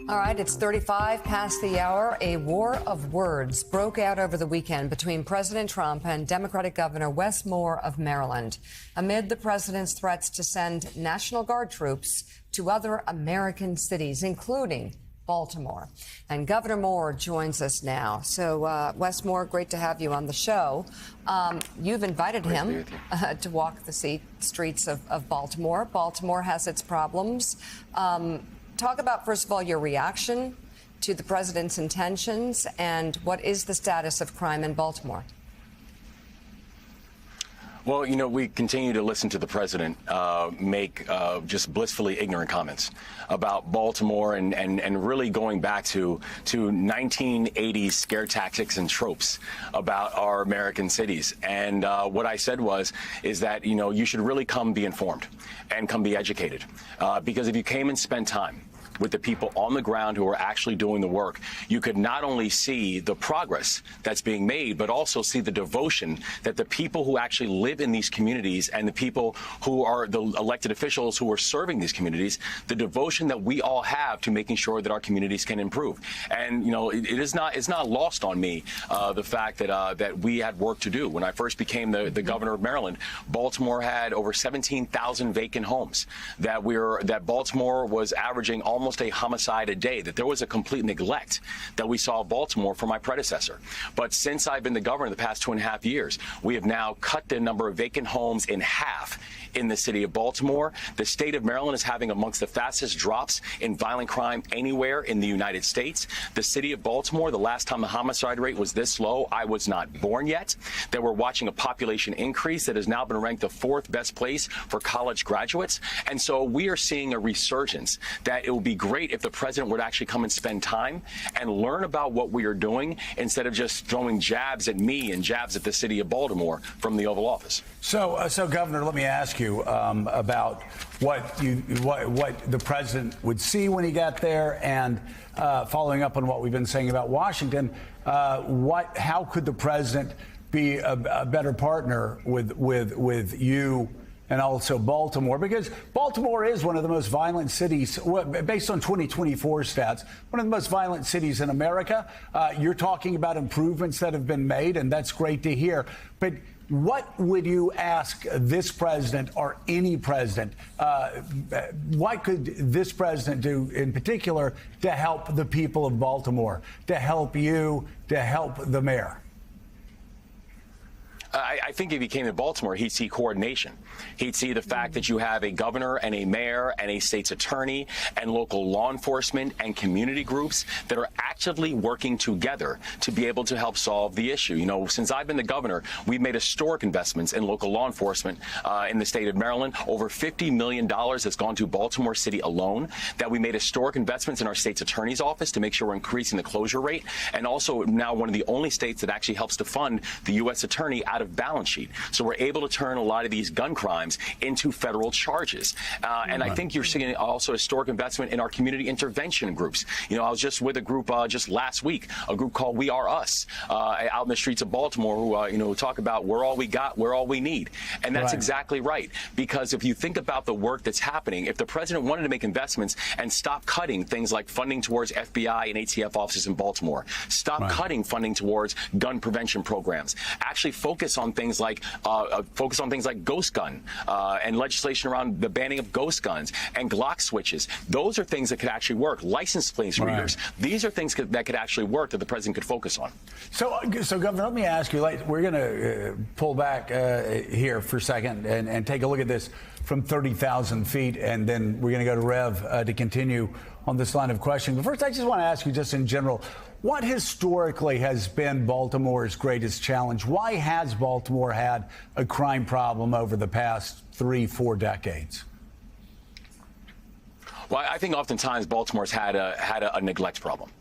All right, it's 35 past the hour. A war of words broke out over the weekend between President Trump and Democratic Governor Wes Moore of Maryland, amid the president's threats to send National Guard troops to other American cities, including Baltimore. And Governor Moore joins us now. So, Wes Moore, great to have you on the show. You've invited him to walk the streets of Baltimore. Baltimore has its problems. Talk about, first of all, your reaction to the president's intentions and what is the status of crime in Baltimore? Well, you know, we continue to listen to the president make just blissfully ignorant comments about Baltimore and really going back to 1980s scare tactics and tropes about our American cities. And what I said is that, you know, you should really come be informed and come be educated, because if you came and spent time with the people on the ground who are actually doing the work, you could not only see the progress that's being made, but also see the devotion that the people who actually live in these communities and the people who are the elected officials who are serving these communities, the devotion that we all have to making sure that our communities can improve. And, you know, it's not lost on me, the fact that we had work to do. When I first became the governor of Maryland, Baltimore had over 17,000 vacant homes, that Baltimore was averaging almost a homicide a day, that there was a complete neglect that we saw of Baltimore for my predecessor. But since I've been the governor the past 2.5 years, we have now cut the number of vacant homes in half in the city of Baltimore. The state of Maryland is having amongst the fastest drops in violent crime anywhere in the United States. The city of Baltimore, the last time the homicide rate was this low, I was not born yet. That we're watching a population increase that has now been ranked the 4th best place for college graduates. And so we are seeing a resurgence that it would be great if the president would actually come and spend time and learn about what we are doing instead of just throwing jabs at me and jabs at the city of Baltimore from the Oval Office. So, Governor, let me ask you about what the president would see when he got there, and following up on what we've been saying about Washington, how could the president be a better partner with you and also Baltimore? Because Baltimore is one of the most violent cities, based on 2024 stats, one of the most violent cities in America. You're talking about improvements that have been made, and that's great to hear. But what would you ask this president or any president? What could this president do in particular to help the people of Baltimore, to help you, to help the mayor? I think if he came to Baltimore, he'd see coordination. He'd see the fact that you have a governor and a mayor and a state's attorney and local law enforcement and community groups that are actively working together to be able to help solve the issue. You know, since I've been the governor, we've made historic investments in local law enforcement in the state of Maryland. Over $50 million has gone to Baltimore City alone. That we made historic investments in our state's attorney's office to make sure we're increasing the closure rate. And also now one of the only states that actually helps to fund the U.S. attorney out of balance sheet. So we're able to turn a lot of these gun crimes into federal charges. And I think you're seeing also historic investment in our community intervention groups. You know, I was just with a group just last week, a group called We Are Us, out in the streets of Baltimore, who, you know, talk about we're all we got, we're all we need. And that's exactly right. Because if you think about the work that's happening, if the president wanted to make investments and stop cutting things like funding towards FBI and ATF offices in Baltimore, stop cutting funding towards gun prevention programs, actually focus on things like ghost gun and legislation around the banning of ghost guns and Glock switches. Those are things that could actually work. License plate readers. These are things that could actually work that the president could focus on. So Governor, let me ask you. We're going to pull back here for a second and take a look at this from 30,000 feet, and then we're going to go to Rev to continue on this line of questioning. But first, I just want to ask you, just in general, what historically has been Baltimore's greatest challenge? Why has Baltimore had a crime problem over the past 3-4 decades? Well, I think oftentimes Baltimore's had a neglect problem.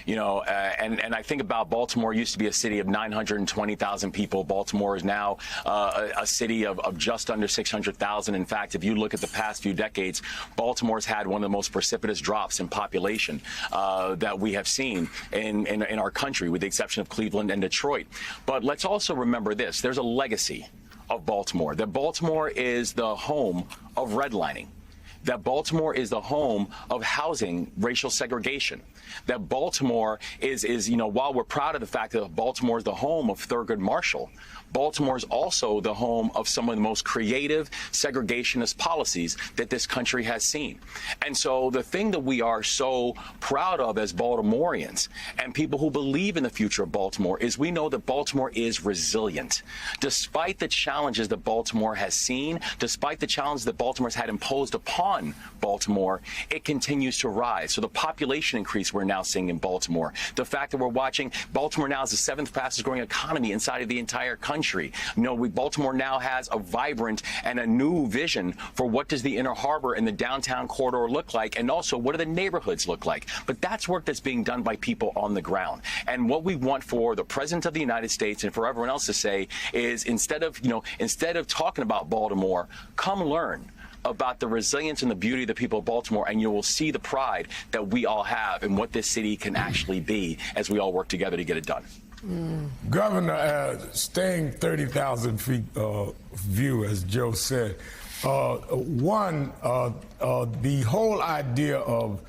You know, and I think about Baltimore used to be a city of 920,000 people. Baltimore is now a city of just under 600,000. In fact, if you look at the past few decades, Baltimore's had one of the most precipitous drops in population that we have seen in our country, with the exception of Cleveland and Detroit. But let's also remember this. There's a legacy of Baltimore, that Baltimore is the home of redlining. that Baltimore is the home of housing racial segregation. That Baltimore is, while we're proud of the fact that Baltimore is the home of Thurgood Marshall, Baltimore is also the home of some of the most creative segregationist policies that this country has seen. And so the thing that we are so proud of as Baltimoreans and people who believe in the future of Baltimore is we know that Baltimore is resilient. Despite the challenges that Baltimore has seen, despite the challenges that Baltimore has had imposed upon Baltimore, it continues to rise. So the population increase we're now seeing in Baltimore, the fact that we're watching Baltimore now is the 7th fastest growing economy inside of the entire country. Baltimore now has a vibrant and a new vision for what does the Inner Harbor and the downtown corridor look like, and also what do the neighborhoods look like. But that's work that's being done by people on the ground. And what we want for the President of the United States and for everyone else to say is instead of talking about Baltimore, come learn about the resilience and the beauty of the people of Baltimore, and you will see the pride that we all have and what this city can actually be as we all work together to get it done. Governor, staying 30,000 feet view, as Joe said, the whole idea of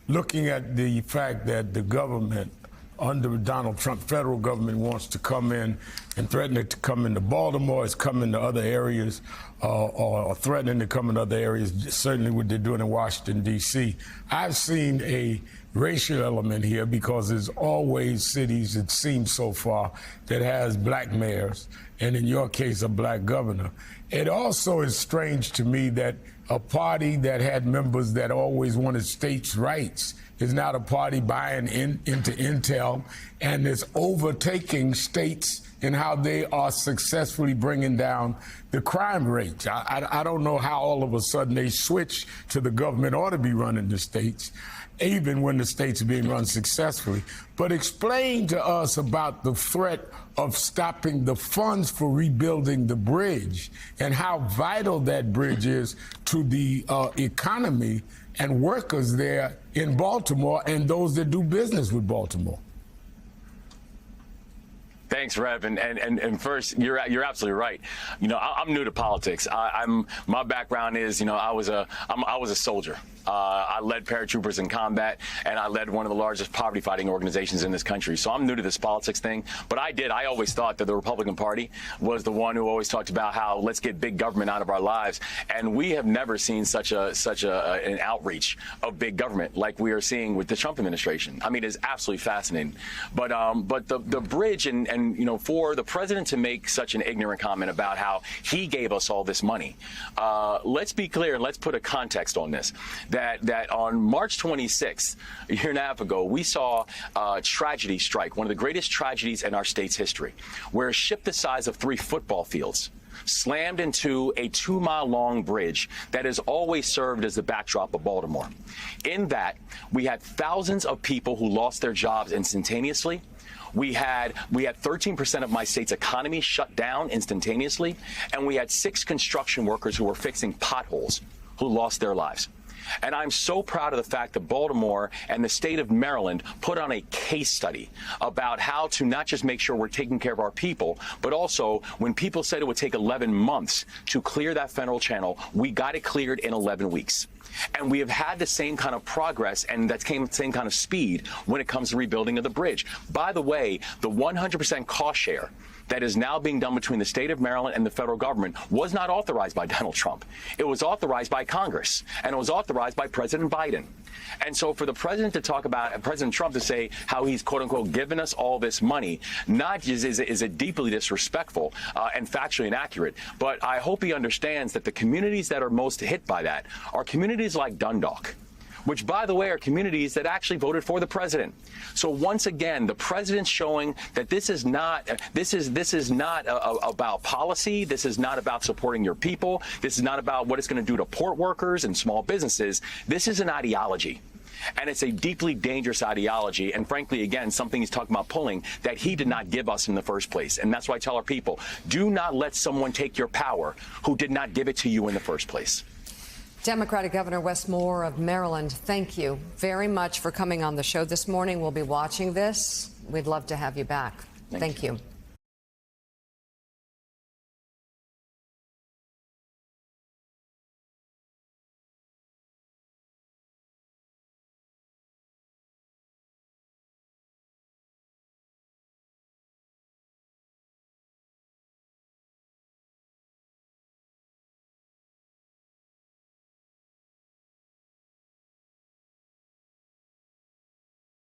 looking at the fact that the government under Donald Trump, federal government wants to come in and threatening to come into Baltimore, is coming to other areas, or threatening to come in other areas, certainly what they're doing in Washington, D.C. I've seen a racial element here because there's always cities, it seems so far, that has black mayors, and in your case, a black governor. It also is strange to me that a party that had members that always wanted states' rights is now the party buying into Intel and is overtaking states in how they are successfully bringing down the crime rate. I don't know how all of a sudden they switch to the government ought to be running the states, even when the states are being run successfully. But explain to us about the threat of stopping the funds for rebuilding the bridge and how vital that bridge is to the economy and workers there in Baltimore and those that do business with Baltimore. Thanks, Rev. And first, you're absolutely right. I'm new to politics. My background is, I was a soldier. I led paratroopers in combat, and I led one of the largest poverty fighting organizations in this country. So I'm new to this politics thing. But I always thought that the Republican Party was the one who always talked about how let's get big government out of our lives. And we have never seen such an outreach of big government like we are seeing with the Trump administration. I mean, it's absolutely fascinating. But the bridge and for the president to make such an ignorant comment about how he gave us all this money, let's be clear and let's put a context on this. That on March 26th, a year and a half ago, we saw tragedy strike, one of the greatest tragedies in our state's history, where a ship the size of 3 football fields slammed into a 2-mile-long bridge that has always served as the backdrop of Baltimore. In that, we had thousands of people who lost their jobs instantaneously. We had 13% of my state's economy shut down instantaneously, and we had 6 construction workers who were fixing potholes who lost their lives. And I'm so proud of the fact that Baltimore and the state of Maryland put on a case study about how to not just make sure we're taking care of our people, but also when people said it would take 11 months to clear that federal channel, we got it cleared in 11 weeks. And we have had the same kind of progress and that same kind of speed when it comes to rebuilding of the bridge. By the way, the 100% cost share that is now being done between the state of Maryland and the federal government was not authorized by Donald Trump. It was authorized by Congress, and it was authorized by President Biden. And so for the president to talk about, President Trump to say how he's, quote unquote, given us all this money, not just is it deeply disrespectful and factually inaccurate, but I hope he understands that the communities that are most hit by that are communities like Dundalk, which, by the way, are communities that actually voted for the president. So once again, the president's showing that this is not about policy. This is not about supporting your people. This is not about what it's going to do to port workers and small businesses. This is an ideology. And it's a deeply dangerous ideology. And frankly, again, something he's talking about pulling that he did not give us in the first place. And that's why I tell our people, do not let someone take your power who did not give it to you in the first place. Democratic Governor Wes Moore of Maryland, thank you very much for coming on the show this morning. We'll be watching this. We'd love to have you back. Thank you.